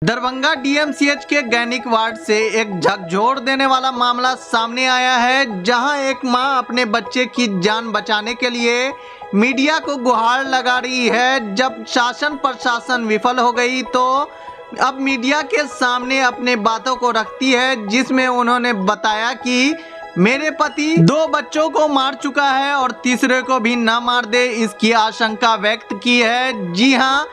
Darbhanga DMCH के गैनिक ward से एक झकझोर देने वाला मामला सामने आया है, जहां एक मां अपने बच्चे की जान बचाने के लिए मीडिया को गुहार लगा रही है। जब शासन प्रशासन विफल हो गई तो अब मीडिया के सामने अपने बातों को रखती है, जिसमें उन्होंने बताया कि मेरे पति 2 बच्चों को मार चुका है और तीसरे को भी न मार दे, इसकी आशंका व्यक्त की है। जी हां,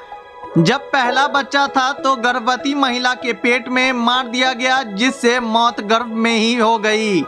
जब पहला बच्चा था तो गर्भवती महिला के पेट में मार दिया गया, जिससे मौत गर्भ में ही हो गई।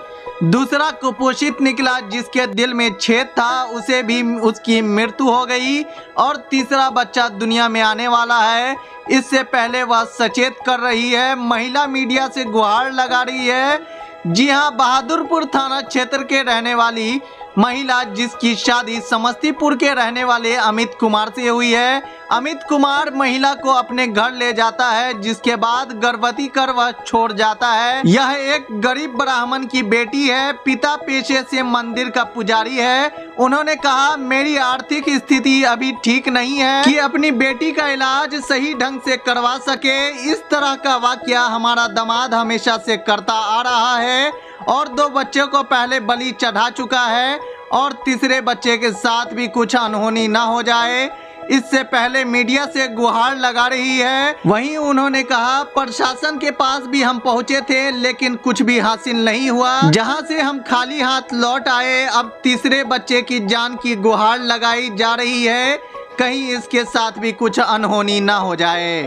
दूसरा कुपोषित निकला, जिसके दिल में छेद था, उसे भी उसकी मृत्यु हो गई। और तीसरा बच्चा दुनिया में आने वाला है। इससे पहले वह सचेत कर रही है, महिला मीडिया से गुहार लगा रही है। जी हां, बहादुरपुर थाना क्षेत्र के रहने वाली महिला, जिसकी शादी समस्तीपुर के रहने वाले अमित कुमार से हुई है। अमित कुमार महिला को अपने घर ले जाता है, जिसके बाद गर्भवती कर वह छोड़ जाता है। यह एक गरीब ब्राह्मण की बेटी है। पिता पेशे से मंदिर का पुजारी है। उन्होंने कहा, मेरी आर्थिक स्थिति अभी ठीक नहीं है कि अपनी बेटी का इलाज सही ढंग से करवा सके। इस तरह का वाकया हमारा दामाद हमेशा से करता आ रहा है और 2 बच्चों को पहले बलि चढ़ा चुका है और तीसरे बच्चे के साथ भी कुछ अनहोनी न हो जाए, इससे पहले मीडिया से गुहार लगा रही है। वहीं उन्होंने कहा, प्रशासन के पास भी हम पहुंचे थे, लेकिन कुछ भी हासिल नहीं हुआ। जहां से हम खाली हाथ लौट आए, अब तीसरे बच्चे की जान की गुहार लगाई जा रही है, कहीं इसके साथ भी कुछ अनहोनी न हो जाए।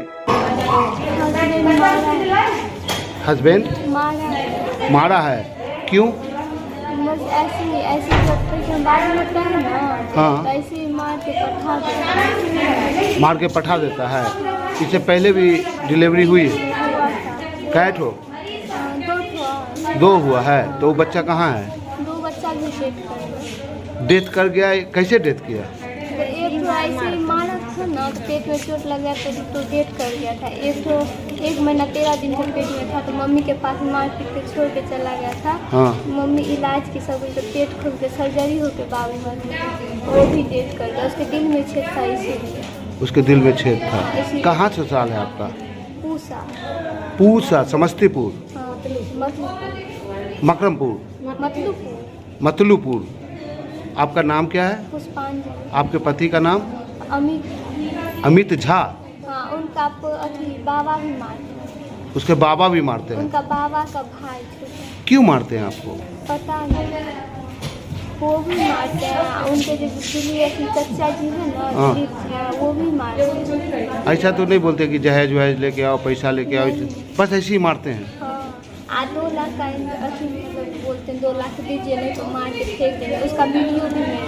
हस्बैंड मारा है, क्यों? बस ऐसी बात होता है ना। हाँ। तो ऐसे ही मार के पठा देता है। इससे पहले भी डिलीवरी हुई है? हुआ था। कै ठो? 2 हुआ है। तो वो बच्चा कहाँ है? 2 बच्चा भी डेथ कर गया। डेथ कर गया? कैसे डेथ किया? तो एक तो ऐसे ही मारा था ना, तो पेट में चोट लग गया तो डेथ कर गया था। एक तो 1 महीना 13 दिन के पेट में था, तो मम्मी के पास मार पीट के छोड़ के चला गया था। हाँ। मम्मी इलाज की सब तो पेट खोल के सर्जरी होके बाबू मर गया, वो भी डेथ कर गया। उसके दिल में छेद था, इसीलिए। उसके दिल में छेद था। कहाँ ससुराल है आपका? पूसा। पूसा, समस्तीपुर? हाँ, मतलब मकरमपुर, मतलूपुर। आपका नाम क्या है? पुष्पांजलि। आपके पति का नाम? अमित झा। हाँ, उनका बाबा भी मारते हैं। उसके बाबा भी मारते हैं? उनका बाबा का भाई छोटा। क्यों मारते हैं आपको? पता नहीं, वो भी मारते हैं। उनके जो चचा जी है ना, हाँ। वो भी मारते हैं। ऐसा तो नहीं बोलते कि जहेज वहेज लेके आओ, पैसा लेके आओ, बस ऐसे ही मारते हैं? हाँ, 2 लाख का बोलते हैं, 2 लाख दीजिए नहीं तो मार के फेंक देंगे। उसका वीडियो भी है।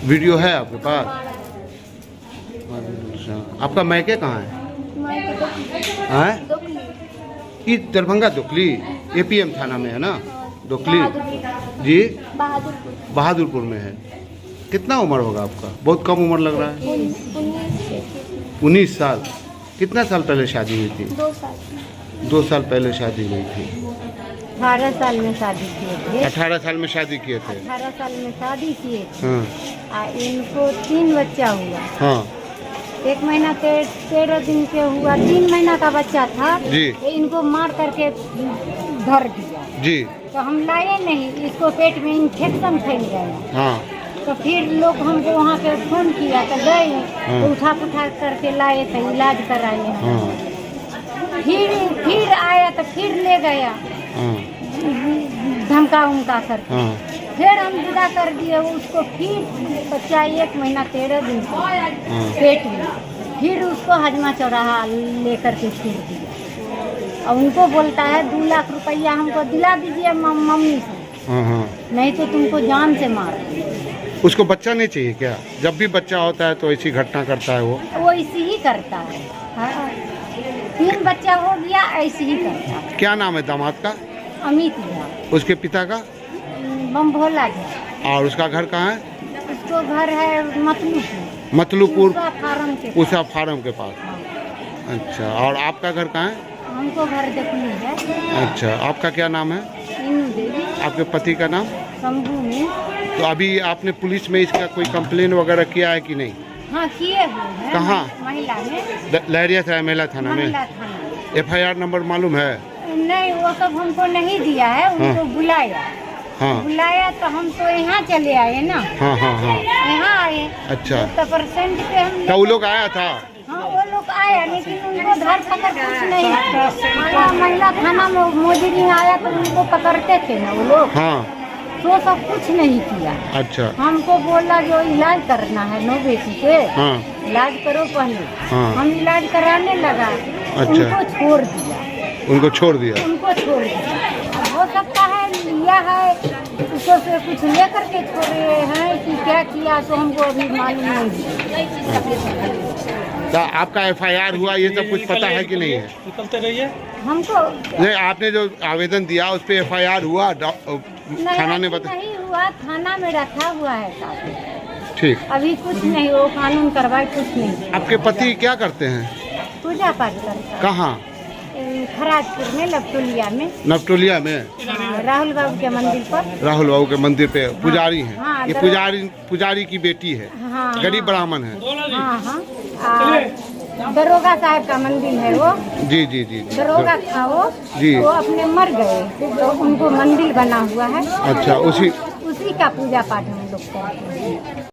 वीडियो है आपके पास? मारा है। अच्छा, आपका मैके कहाँ है? मार के हैं? दोकली। ये दरभंगा दोकली एपीएम थाना में है ना? दोकली जी, बहादुरपुर में है। कितना उम्र होगा आपका? बहुत कम उम्र लग रहा है। 19 साल। कितना साल पहले शादी हुई थी? 2 साल। 2 साल पहले शादी हुई थी। 18 साल में शादी किए थे। 18 साल में शादी किए थे? 18 साल में शादी किए थे। हाँ। इनको 3 बच्चा हुआ। हाँ। 1 महीना 13 दिन के हुआ। 3 महीना का बच्चा था जी। तो इनको मार करके धर दिया जी। तो हम लाए नहीं, इसको पेट में इन्फेक्शन फैल गया। हाँ। तो फिर लोग हमको वहाँ पे फोन किया तो गए। हाँ। तो उठा करके लाए थे, इलाज कराए। हाँ। फिर आया तो फिर ले गया, हाँ। धमका उमका करके। हाँ। फिर हम विदा कर दिए उसको। फिर बच्चा 1 महीना 13 दिन से पेट में। फिर उसको हजमा चौराहा लेकर के छोड़ दिया। और उनको बोलता है 2 लाख रुपया हमको दिला दीजिए मम्मी से, हाँ। नहीं तो तुमको जान से मार। उसको बच्चा नहीं चाहिए क्या? जब भी बच्चा होता है तो ऐसी घटना करता है वो ऐसे ही करता है। हाँ, 3 बच्चा हो गया, ऐसे ही करता है। क्या नाम है दामाद का? अमित झा। उसके पिता का? बम भोला झा। और उसका घर कहाँ है? उसको घर है मतलूपुर, उषा फार्म के पास। अच्छा, और आपका घर कहाँ है? हमको घर देखनी है। अच्छा, आपका क्या नाम है? मीनू देवी। आपके पति का नाम? शंभू में। तो अभी आपने पुलिस में इसका कोई कंप्लेन वगैरह किया है कि नहीं? हाँ, किए हुए हैं। कहाँ? महिला में। लहरिया महिला थाना में? महिला थाना। FIR नंबर मालूम है? नहीं, वो सब हमको नहीं दिया है, उनको बुलाया। हाँ बुलाया तो हम तो यहाँ चले आए ना। हाँ हाँ हाँ। यहाँ आए। अच्छा। तो परसेंट पे हम तो वो लोग आया था? हाँ, वो लोग आया, लेकिन उनको धर पकड़ कुछ नहीं। महिला थाना में मोजरी आया तो उनको पकड़ते थे ना वो लोग। हाँ। तो सब कुछ नहीं किया। अच्छा। हमको बोला जो इलाज करना है नो बेटी के, हाँ। इलाज करो पहले। हाँ। हम इलाज कराने लगा। अच्छा। उनको छोड़ दिया। उनको छोड़ दिया? उनको छोड़ दिया। हो सकता है लिया है, उसको से कुछ लेकर के छोड़े हैं कि क्या किया, तो हमको अभी मालूम नहीं। तो आपका FIR हुआ, ये सब कुछ पता है कि नहीं है? निकलते रहिए। हमको नहीं, आपने जो आवेदन दिया उस पे FIR हुआ? थाना ने बता? नहीं हुआ, थाना में रखा हुआ है साहब। ठीक। अभी कुछ नहीं, वो कानून कार्रवाई कुछ नहीं। आपके पति क्या करते हैं? पूजा पाठ करता है। कहाँ? खराजपुर में, लपटोलिया में। नवटोलिया में? हाँ, राहुल बाबू के मंदिर पर। राहुल बाबू के मंदिर पे पुजारी हैं। हाँ, ये पुजारी की बेटी है। हाँ, गरीब ब्राह्मण है। हाँ हाँ। दरोगा साहब का मंदिर है वो। जी जी जी जी। दरोगा था वो जी। वो अपने मर गए तो उनको मंदिर बना हुआ है। अच्छा, उसी उसी का पूजा पाठ हम लोग करते हैं।